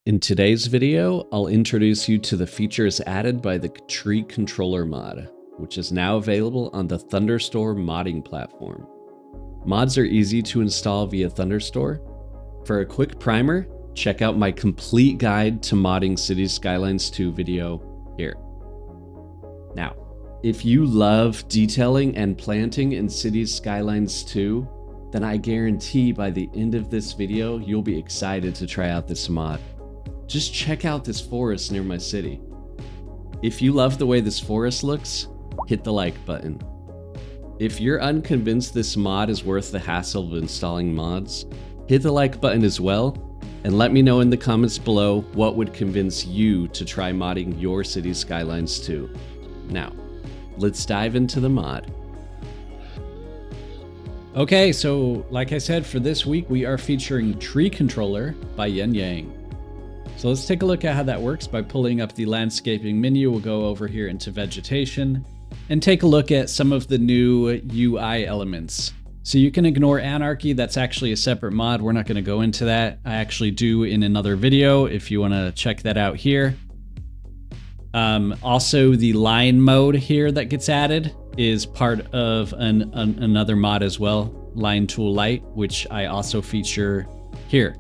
In today's video, I'll introduce you to the features added by the Tree Controller mod, which is now available on the Thunderstore modding platform. Mods are easy to install via Thunderstore. For a quick primer, check out my complete guide to modding Cities Skylines 2 video here. Now, if you love detailing and planting in Cities Skylines 2, then I guarantee by the end of this video, you'll be excited to try out this mod. Just check out this forest near my city. If you love the way this forest looks, hit the like button. If you're unconvinced this mod is worth the hassle of installing mods, hit the like button as well, and let me know in the comments below what would convince you to try modding your Cities Skylines 2. Now, let's dive into the mod. Okay, so like I said, for this week, we are featuring Tree Controller by Yenyang. So let's take a look at how that works by pulling up the landscaping menu. We'll go over here into vegetation and take a look at some of the new UI elements. So you can ignore Anarchy. That's actually a separate mod. We're not going to go into that. I actually do in another video if you want to check that out here. Also, the line mode here that gets added is part of another mod as well, Line Tool Light, which I also feature here.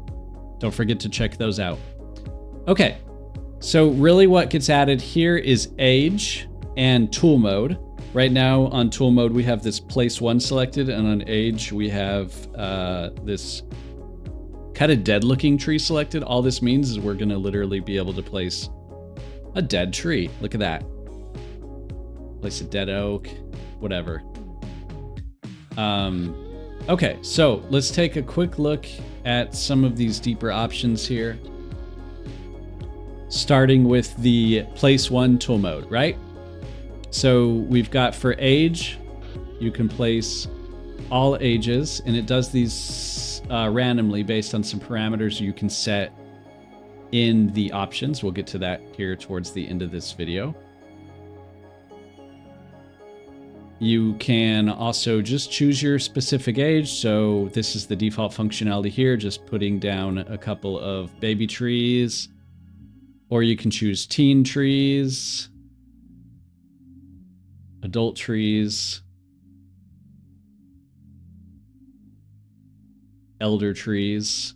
Don't forget to check those out. Okay, so really what gets added here is age and tool mode. Right now on tool mode, we have this place one selected, and on age, we have this kind of dead looking tree selected. All this means is we're gonna literally be able to place a dead tree. Look at that. Place a dead oak, whatever. Okay, so let's take a quick look at some of these deeper options here. Starting with the place one tool mode, right? So we've got for age, you can place all ages, and it does these randomly based on some parameters you can set in the options. We'll get to that here towards the end of this video. You can also just choose your specific age. So this is the default functionality here, just putting down a couple of baby trees. Or you can choose teen trees, adult trees, elder trees,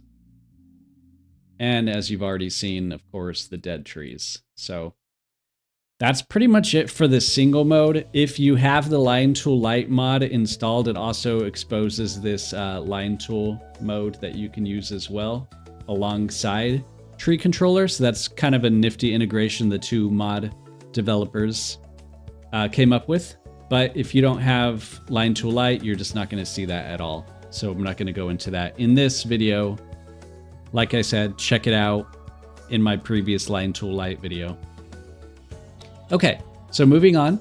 and as you've already seen, of course, the dead trees. So that's pretty much it for the single mode. If you have the Line Tool Light mod installed, it also exposes this line tool mode that you can use as well alongside Tree Controller. So that's kind of a nifty integration the two mod developers came up with. But if you don't have Line Tool Light, you're just not going to see that at all. So I'm not going to go into that in this video. Like I said, check it out in my previous Line Tool Light video. Okay, so moving on.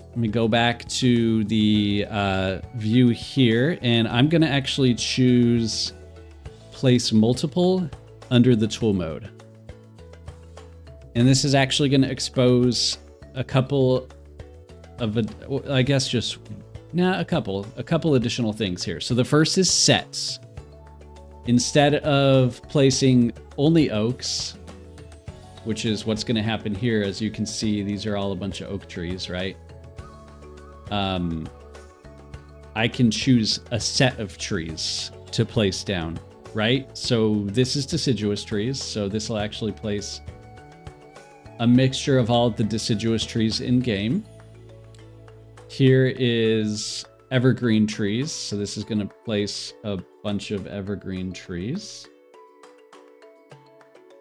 Let me go back to the view here, and I'm going to actually choose place multiple under the tool mode. And this is actually going to expose a couple of, I guess just, a couple additional things here. So the first is sets. Instead of placing only oaks, which is what's going to happen here, as you can see, these are all a bunch of oak trees, right? I can choose a set of trees to place down. Right? So this is deciduous trees. So this will actually place a mixture of all the deciduous trees in game. Here is evergreen trees. So this is going to place a bunch of evergreen trees.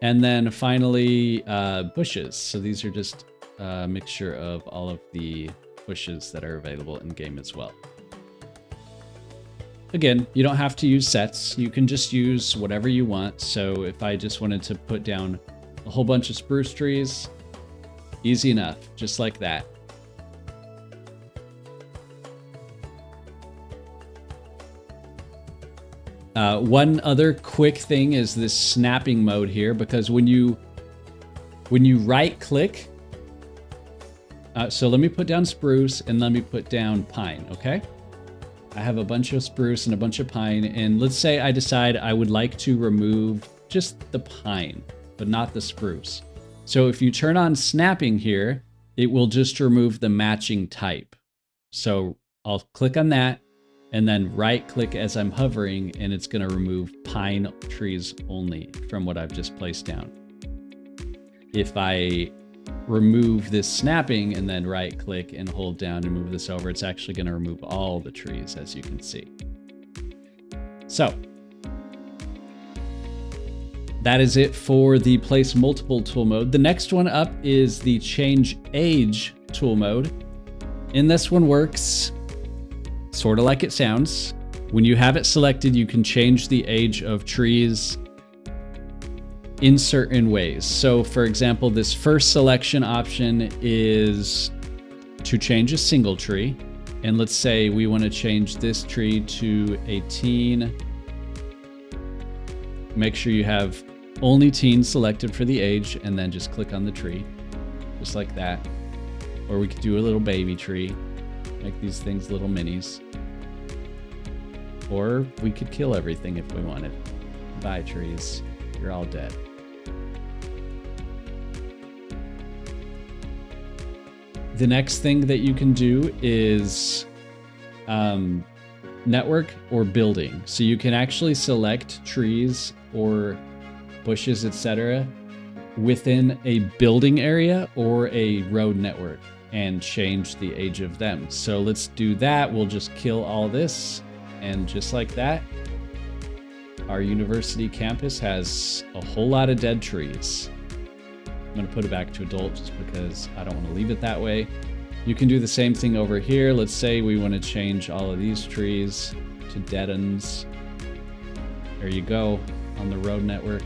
And then finally, bushes. So these are just a mixture of all of the bushes that are available in game as well. Again, you don't have to use sets. You can just use whatever you want. So if I just wanted to put down a whole bunch of spruce trees, easy enough, just like that. One other quick thing is this snapping mode here, because when you right click, so let me put down spruce and let me put down pine, okay? I have a bunch of spruce and a bunch of pine, and let's say I decide I would like to remove just the pine, but not the spruce. So if you turn on snapping here, it will just remove the matching type. So I'll click on that and then right click as I'm hovering, and it's going to remove pine trees only from what I've just placed down. If I remove this snapping and then right click and hold down and move this over, it's actually going to remove all the trees, as you can see. So that is it for the place multiple tool mode. The next one up is the change age tool mode. And this one works sort of like it sounds. When you have it selected, you can change the age of trees in certain ways. So for example, this first selection option is to change a single tree. And let's say we want to change this tree to a teen. Make sure you have only teen selected for the age, and then just click on the tree, just like that. Or we could do a little baby tree, make these things little minis. Or we could kill everything if we wanted. Bye, trees. You're all dead. The next thing that you can do is network or building. So you can actually select trees or bushes, etc., within a building area or a road network and change the age of them. So let's do that. We'll just kill all this, and just like that, our university campus has a whole lot of dead trees. I'm going to put it back to adult just because I don't want to leave it that way. You can do the same thing over here. Let's say we want to change all of these trees to dead ends. There you go, on the road network.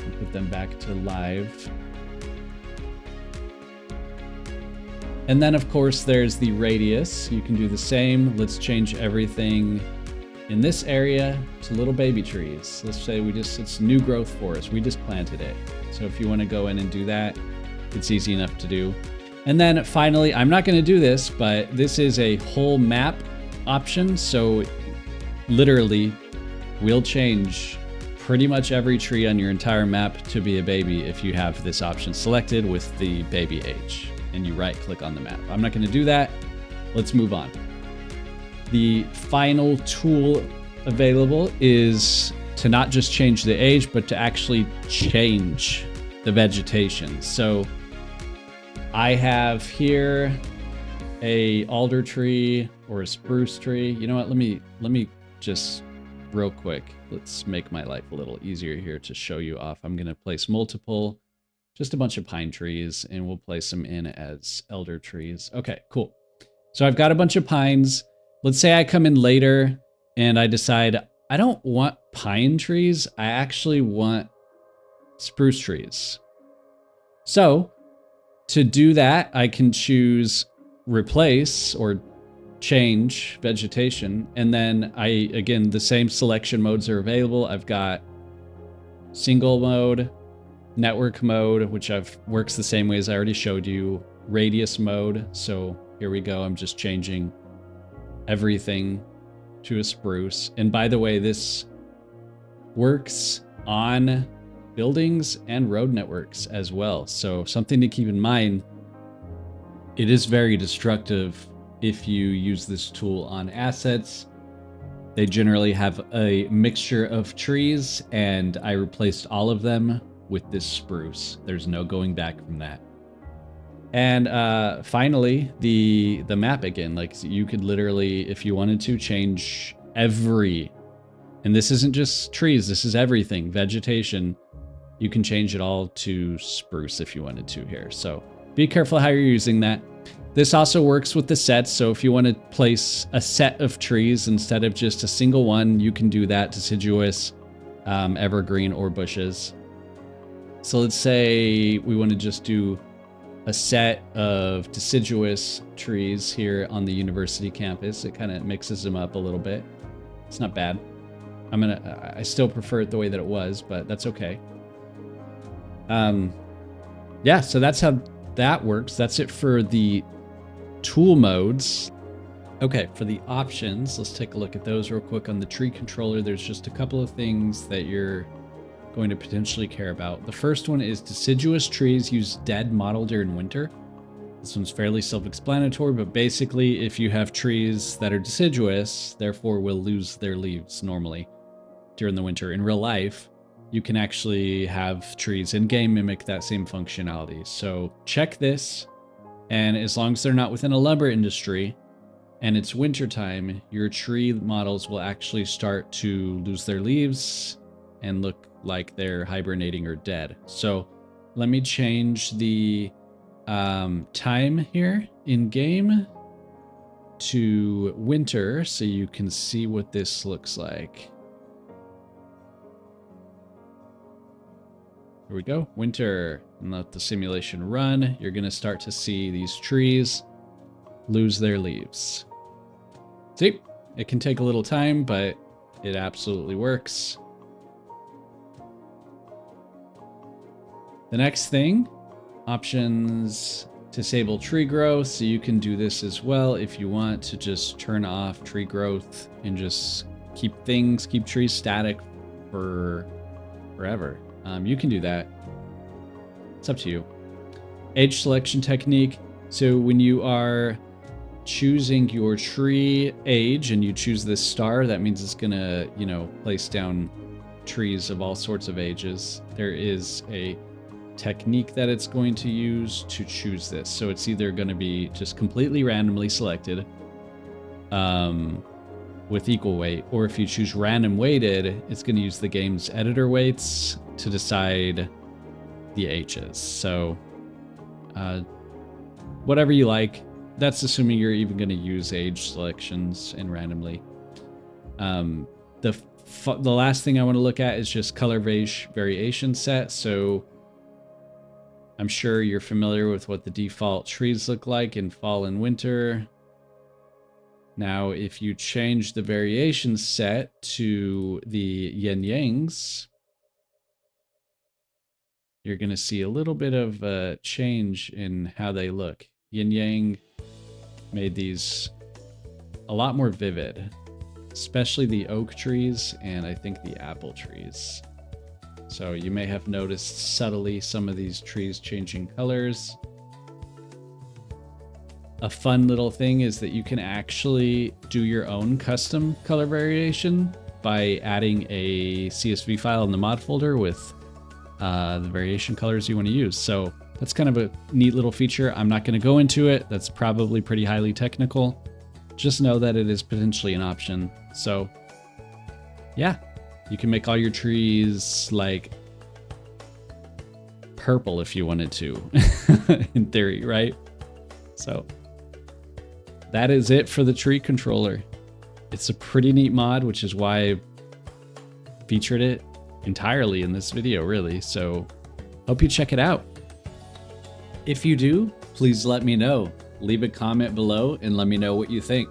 And put them back to live. And then of course there's the radius. You can do the same. Let's change everything in this area to little baby trees. Let's say it's new growth forest. We just planted it. So if you want to go in and do that, it's easy enough to do. And then finally, I'm not going to do this, but this is a whole map option. So literally we'll change pretty much every tree on your entire map to be a baby if you have this option selected with the baby age and you right click on the map. I'm not going to do that. Let's move on. The final tool available is to not just change the age, but to actually change the vegetation. So I have here a alder tree or a spruce tree. You know what? Let me just real quick. Let's make my life a little easier here to show you off. I'm going to place multiple, just a bunch of pine trees, and we'll place them in as elder trees. Okay, cool. So I've got a bunch of pines. Let's say I come in later and I decide I don't want pine trees. I actually want spruce trees. So to do that, I can choose replace or change vegetation. And then again, the same selection modes are available. I've got single mode, network mode, which works the same way as I already showed you, radius mode. So here we go. I'm just changing everything to a spruce. And by the way, this works on buildings and road networks as well. So something to keep in mind, it is very destructive if you use this tool on assets. They generally have a mixture of trees, and I replaced all of them with this spruce. There's no going back from that. And finally, the map again. Like, you could literally, if you wanted to, change every, and this isn't just trees, this is everything, vegetation. You can change it all to spruce if you wanted to here. So be careful how you're using that. This also works with the sets. So if you want to place a set of trees instead of just a single one, you can do that, deciduous, evergreen, or bushes. So let's say we want to just do a set of deciduous trees here on the university campus. It kind of mixes them up a little bit. It's not bad. I still prefer it the way that it was, but that's okay. Yeah, so that's how that works. That's it for the tool modes. Okay, for the options, let's take a look at those real quick. On the tree controller, there's just a couple of things that you're going to potentially care about. The first one is deciduous trees use dead model during winter. This one's fairly self-explanatory, but basically if you have trees that are deciduous, therefore will lose their leaves normally during the winter. In real life, you can actually have trees in-game mimic that same functionality. So check this, and as long as they're not within a lumber industry and it's wintertime, your tree models will actually start to lose their leaves and look like they're hibernating or dead. So let me change the time here in game to winter so you can see what this looks like. Here we go, winter, and let the simulation run. You're gonna start to see these trees lose their leaves. See, it can take a little time, but it absolutely works. The next thing, options, disable tree growth. So you can do this as well if you want to just turn off tree growth and just keep trees static for forever. You can do that. It's up to you. Age selection technique. So when you are choosing your tree age and you choose this star, that means it's gonna, place down trees of all sorts of ages. There is a technique that it's going to use to choose this. So it's either going to be just completely randomly selected with equal weight, or if you choose random weighted, it's going to use the game's editor weights to decide the ages. So whatever you like. That's assuming you're even going to use age selections and randomly. The last thing I want to look at is just color variation set. So I'm sure you're familiar with what the default trees look like in fall and winter. Now, if you change the variation set to the yenyangs, you're going to see a little bit of a change in how they look. Yin Yang made these a lot more vivid, especially the oak trees and I think the apple trees. So you may have noticed subtly some of these trees changing colors. A fun little thing is that you can actually do your own custom color variation by adding a CSV file in the mod folder with the variation colors you want to use. So that's kind of a neat little feature. I'm not going to go into it. That's probably pretty highly technical. Just know that it is potentially an option. So yeah, you can make all your trees like purple if you wanted to, in theory, right? So that is it for the tree controller. It's a pretty neat mod, which is why I featured it entirely in this video, really. So hope you check it out. If you do, please let me know. Leave a comment below and let me know what you think.